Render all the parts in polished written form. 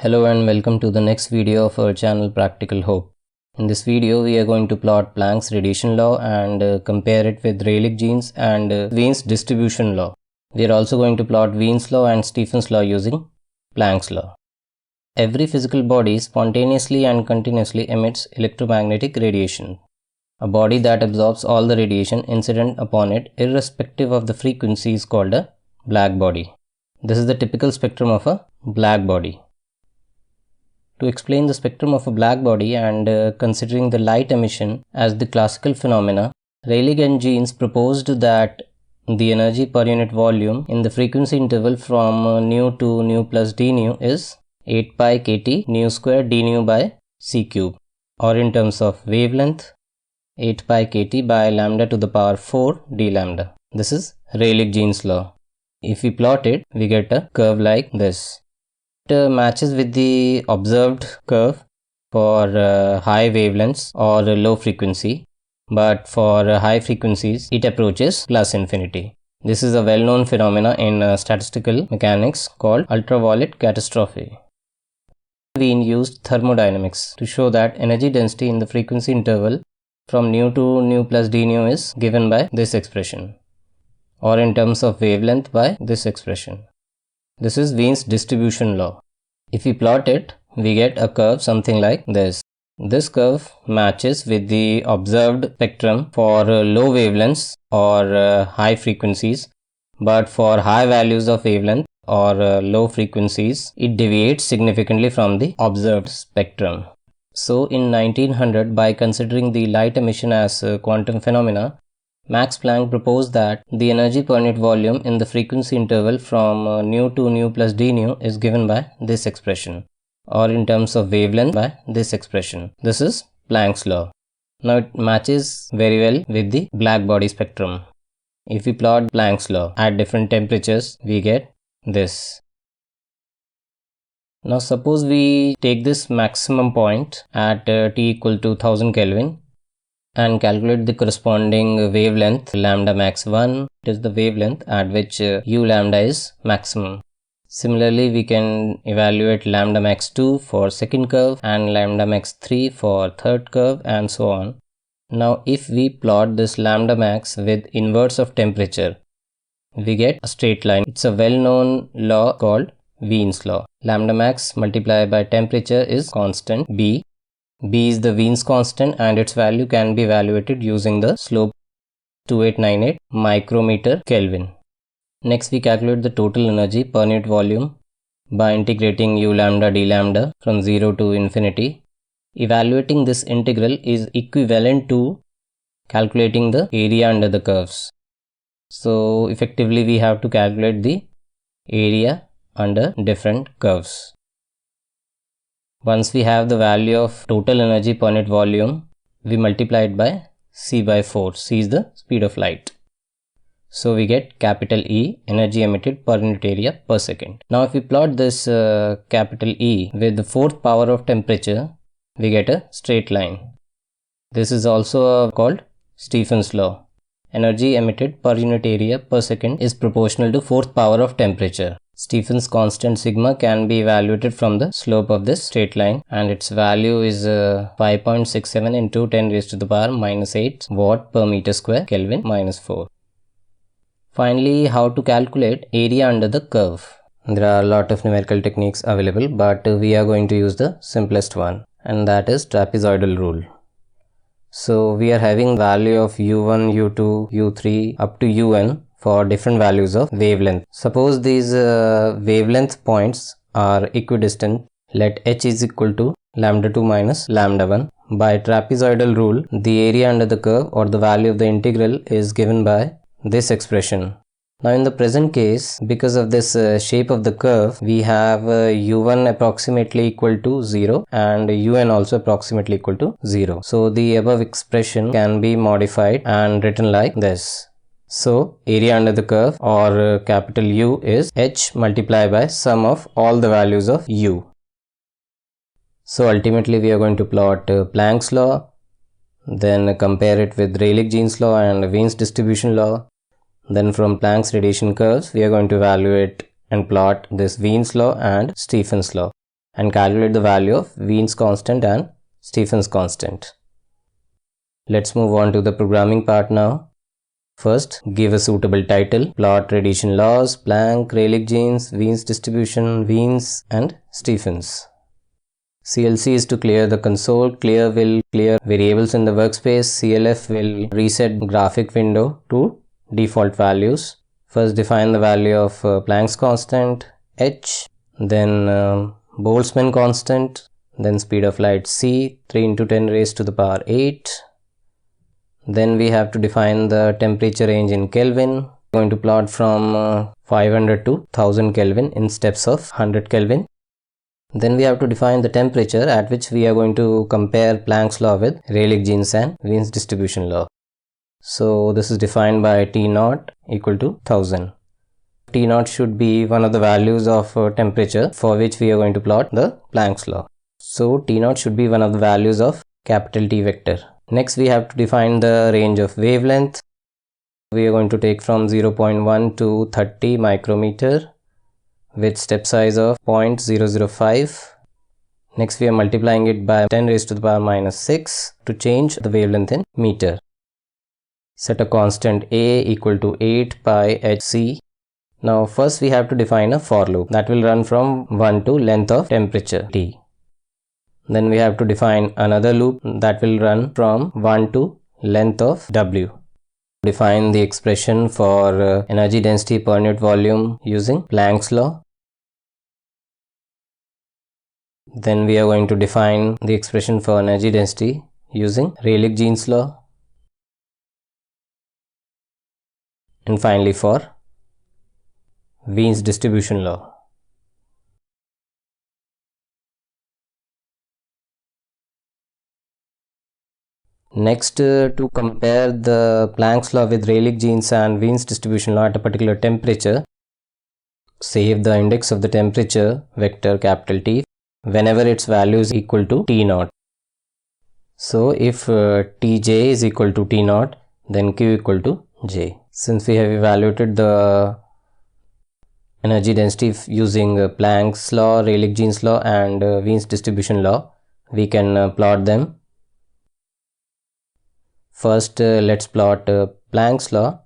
Hello and welcome to the next video of our channel Practical Hope. In this video we are going to plot Planck's radiation law and compare it with Rayleigh-Jeans and Wien's distribution law. We are also going to plot Wien's law and Stephen's law using Planck's law. Every physical body spontaneously and continuously emits electromagnetic radiation. A body that absorbs all the radiation incident upon it irrespective of the frequency is called a black body. This is the typical spectrum of a black body. To explain the spectrum of a black body and considering the light emission as the classical phenomena, Rayleigh and Jeans proposed that the energy per unit volume in the frequency interval from nu to nu plus d nu is 8 pi kt nu square d nu by c cube, or in terms of wavelength 8 pi kt by lambda to the power 4 d lambda. This is Rayleigh-Jeans law. If we plot it, we get a curve like this. Matches with the observed curve for high wavelengths or low frequency, but for high frequencies it approaches plus infinity. This is a well-known phenomena in statistical mechanics called ultraviolet catastrophe. Wien used thermodynamics to show that energy density in the frequency interval from nu to nu plus d nu is given by this expression, or in terms of wavelength by this expression. This is Wien's distribution law. If we plot it, we get a curve something like this. This curve matches with the observed spectrum for low wavelengths or high frequencies, but for high values of wavelength or low frequencies, it deviates significantly from the observed spectrum. So in 1900, by considering the light emission as a quantum phenomena, Max Planck proposed that the energy per unit volume in the frequency interval from nu to nu plus d nu is given by this expression, or in terms of wavelength by this expression. This is Planck's law. Now it matches very well with the black body spectrum. If we plot Planck's law at different temperatures, we get this. Now suppose we take this maximum point at T equal to 1000 Kelvin and calculate the corresponding wavelength lambda max 1. It is the wavelength at which u lambda is maximum. Similarly, we can evaluate lambda max 2 for second curve and lambda max 3 for third curve, and so on. Now if we plot this lambda max with inverse of temperature, we get a straight line. It's a well-known law called Wien's law. Lambda max multiplied by temperature is constant B. B is the Wien's constant and its value can be evaluated using the slope 2898 micrometer Kelvin. Next we calculate the total energy per unit volume by integrating u lambda d lambda from 0 to infinity. Evaluating this integral is equivalent to calculating the area under the curves. So effectively we have to calculate the area under different curves. Once we have the value of total energy per unit volume, we multiply it by c by 4. C is the speed of light. So we get capital E, energy emitted per unit area per second. Now if we plot this capital E with the fourth power of temperature, we get a straight line. This is also called Stephen's law. Energy emitted per unit area per second is proportional to fourth power of temperature. Stephen's constant sigma can be evaluated from the slope of this straight line, and its value is 5.67 into 10 raised to the power minus 8 watt per meter square Kelvin minus 4. Finally, how to calculate area under the curve. There are a lot of numerical techniques available, but we are going to use the simplest one, and that is trapezoidal rule. So we are having value of u1, u2, u3 up to un for different values of wavelength. Suppose these wavelength points are equidistant. Let h is equal to lambda 2 minus lambda 1. By trapezoidal rule, the area under the curve or the value of the integral is given by this expression. Now in the present case, because of this shape of the curve, we have u1 approximately equal to 0 and un also approximately equal to 0. So the above expression can be modified and written like this. So area under the curve or capital U is h multiplied by sum of all the values of u. So ultimately we are going to plot Planck's law, then compare it with Rayleigh-Jeans law and Wien's distribution law. Then from Planck's radiation curves we are going to evaluate and plot this Wien's law and Stephen's law. and calculate the value of Wien's constant and Stephen's constant. Let's move on to the programming part now. First, give a suitable title: plot radiation laws, Planck, Rayleigh jeans, Wien's distribution, Wien's and Stephen's. CLC is to clear the console. Clear will clear variables in the workspace. CLF will reset graphic window to default values. First, define the value of Planck's constant h, then Boltzmann constant, then speed of light c, 3 into 10 raised to the power 8. Then we have to define the temperature range in Kelvin. We're going to plot from 500 to 1000 Kelvin in steps of 100 Kelvin. Then we have to define the temperature at which we are going to compare Planck's law with Rayleigh jeans and Wien's distribution law. So this is defined by T0 equal to 1000. T0 should be one of the values of temperature for which we are going to plot the Planck's law. So T0 should be one of the values of capital T vector. Next we have to define the range of wavelength. We are going to take from 0.1 to 30 micrometer with step size of 0.005. Next we are multiplying it by 10 raised to the power minus 6 to change the wavelength in meter. Set a constant A equal to 8 pi hc. Now first we have to define a for loop that will run from 1 to length of temperature T. Then we have to define another loop that will run from 1 to length of W. Define the expression for energy density per unit volume using Planck's law. Then we are going to define the expression for energy density using Rayleigh jeans law. And finally for Wien's distribution law. Next, to compare the Planck's law with Rayleigh jeans and Wien's distribution law at a particular temperature, save the index of the temperature vector capital T whenever its value is equal to T0. So if Tj is equal to T0, then Q equal to J. Since we have evaluated the energy density using Planck's law, Rayleigh jeans law and Wien's distribution law, we can plot them. First let's plot Planck's law.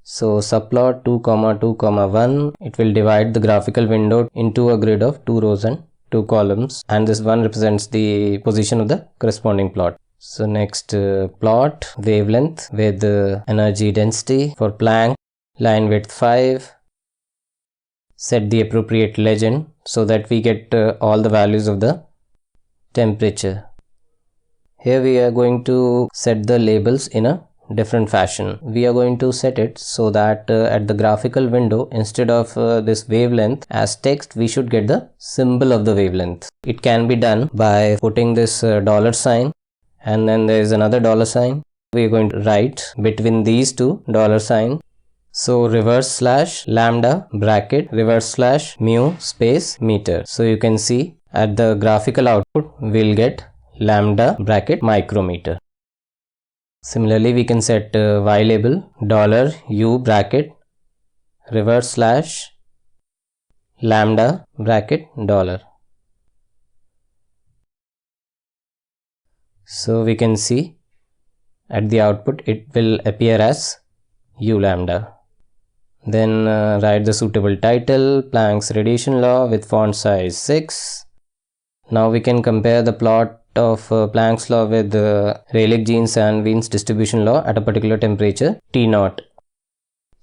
So subplot 2, 2, 1. It will divide the graphical window into a grid of 2 rows and 2 columns, and this one represents the position of the corresponding plot. So next plot wavelength with energy density for Planck, line width 5. Set the appropriate legend so that we get all the values of the temperature. Here we are going to set the labels in a different fashion. We are going to set it so that at the graphical window, instead of this wavelength as text, we should get the symbol of the wavelength. It can be done by putting this dollar sign, and then there is another dollar sign. We are going to write between these two dollar sign. So reverse slash lambda bracket reverse slash mu space meter. So you can see at the graphical output we'll get lambda bracket micrometer. Similarly, we can set y label dollar u bracket reverse slash lambda bracket dollar. So we can see at the output it will appear as u lambda. Then write the suitable title, Planck's radiation law with font size 6. Now we can compare the plot of Planck's law with Rayleigh jeans and Wien's distribution law at a particular temperature T0.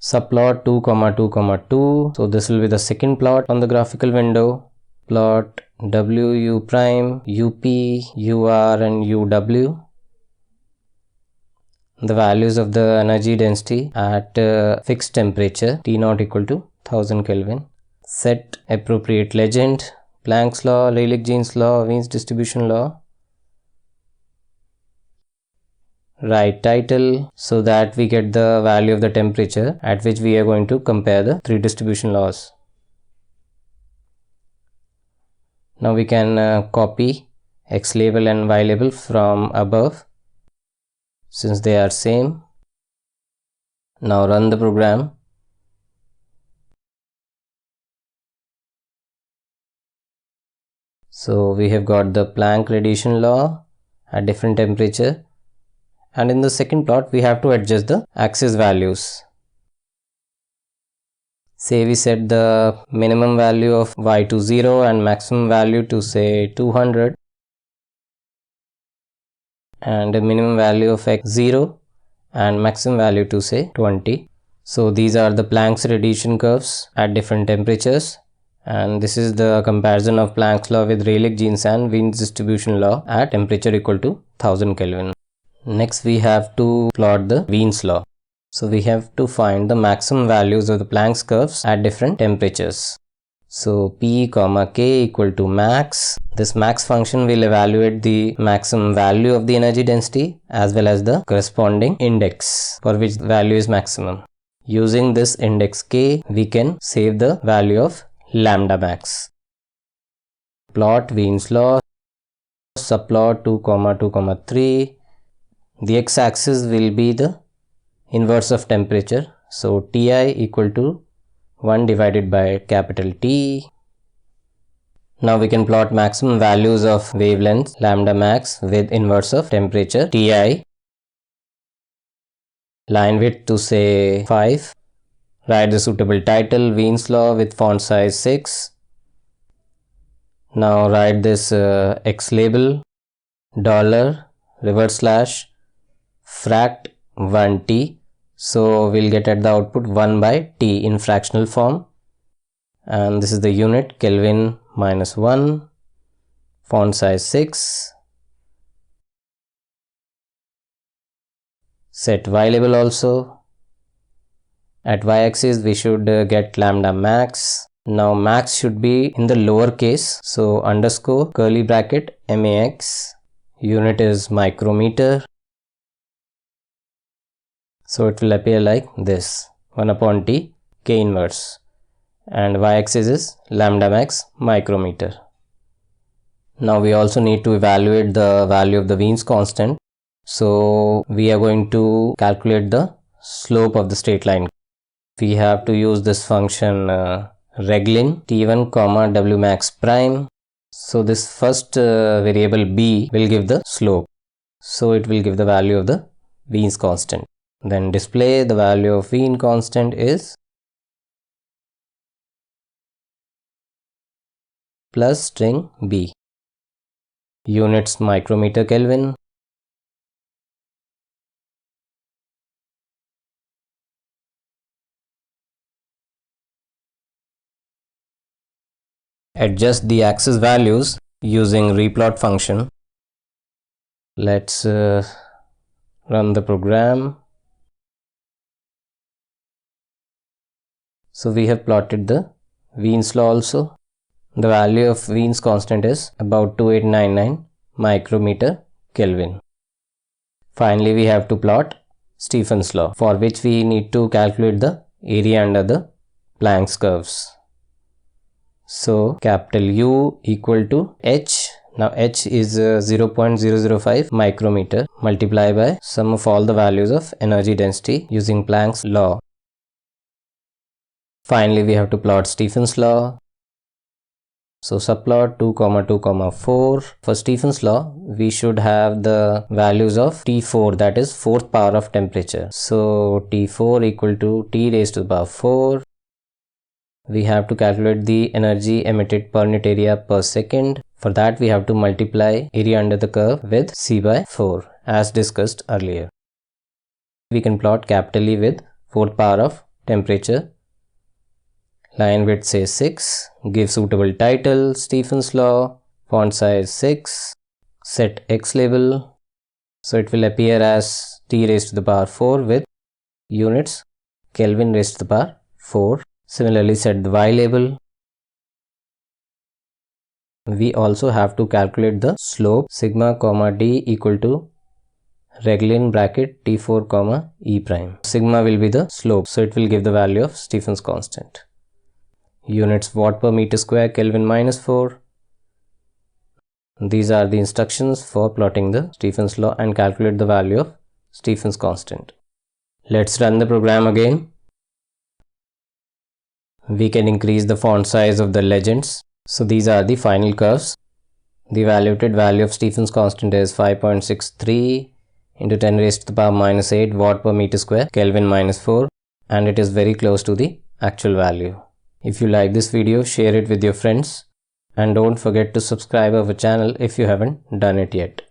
Subplot 2, 2, 2. So this will be the second plot on the graphical window. Plot WU prime, UP, UR and UW. The values of the energy density at fixed temperature T0 equal to 1000 Kelvin. Set appropriate legend, Planck's law, Rayleigh jeans law, Wien's distribution law. Write title so that we get the value of the temperature at which we are going to compare the three distribution laws. Now we can copy X label and Y label from above since they are same. Now run the program. So we have got the Planck radiation law at different temperature, and in the second plot we have to adjust the axis values. Say we set the minimum value of y to 0 and maximum value to say 200, and a minimum value of x 0 and maximum value to say 20. So these are the Planck's radiation curves at different temperatures, and this is the comparison of Planck's law with Rayleigh-Jeans and Wien's distribution law at temperature equal to 1000 Kelvin. Next we have to plot the Wien's law. So we have to find the maximum values of the Planck's curves at different temperatures. So P comma K equal to max. This max function will evaluate the maximum value of the energy density as well as the corresponding index for which the value is maximum. Using this index K, we can save the value of lambda max. Plot Wien's law, subplot 2, 2, 3. The x-axis will be the inverse of temperature. So Ti equal to 1 divided by capital T. Now we can plot maximum values of wavelength lambda max with inverse of temperature Ti. Line width to say 5. Write the suitable title, Wien's law with font size 6. Now write this X label, $, fract 1T. So we'll get at the output 1 by T in fractional form. And this is the unit, Kelvin minus 1, font size 6. Set Y label also. At y-axis we should get lambda max. Now max should be in the lower case, so underscore curly bracket max. Unit is micrometer. So it will appear like this, 1 upon T K inverse, and y-axis is lambda max micrometer. Now we also need to evaluate the value of the Wien's constant. So we are going to calculate the slope of the straight line. We have to use this function reglin t1 comma w max prime. So this first variable b will give the slope. So it will give the value of the Wien's constant. Then display the value of Wien constant is plus string b. Units micrometer Kelvin. Adjust the axis values using replot function. Let's run the program. So we have plotted the Wien's law also. The value of Wien's constant is about 2899 micrometer Kelvin. Finally, we have to plot Stephen's law, for which we need to calculate the area under the Planck's curves. So capital U equal to H. Now H is 0.005 micrometer multiplied by sum of all the values of energy density using Planck's law. Finally, we have to plot Stephen's law. So subplot 2, 2, 4. For Stephen's law, we should have the values of T4, that is 4th power of temperature. So T4 equal to T raised to the power 4. We have to calculate the energy emitted per unit area per second. For that we have to multiply area under the curve with C by 4 as discussed earlier. We can plot capital E with 4th power of temperature. Line width say 6. Give suitable title, Stephen's law, font size 6. Set X label. So it will appear as T raised to the power 4 with units Kelvin raised to the power 4. Similarly, set the Y label. We also have to calculate the slope sigma comma d equal to reglin bracket T4 comma E prime. Sigma will be the slope, so it will give the value of Stephen's constant. Units watt per meter square, Kelvin minus 4. These are the instructions for plotting the Stephen's law and calculate the value of Stephen's constant. Let's run the program again. We can increase the font size of the legends. So these are the final curves. The evaluated value of Stephen's constant is 5.63 into 10 raised to the power minus 8 watt per meter square, Kelvin minus 4, and it is very close to the actual value. If you like this video, share it with your friends and don't forget to subscribe our channel if you haven't done it yet.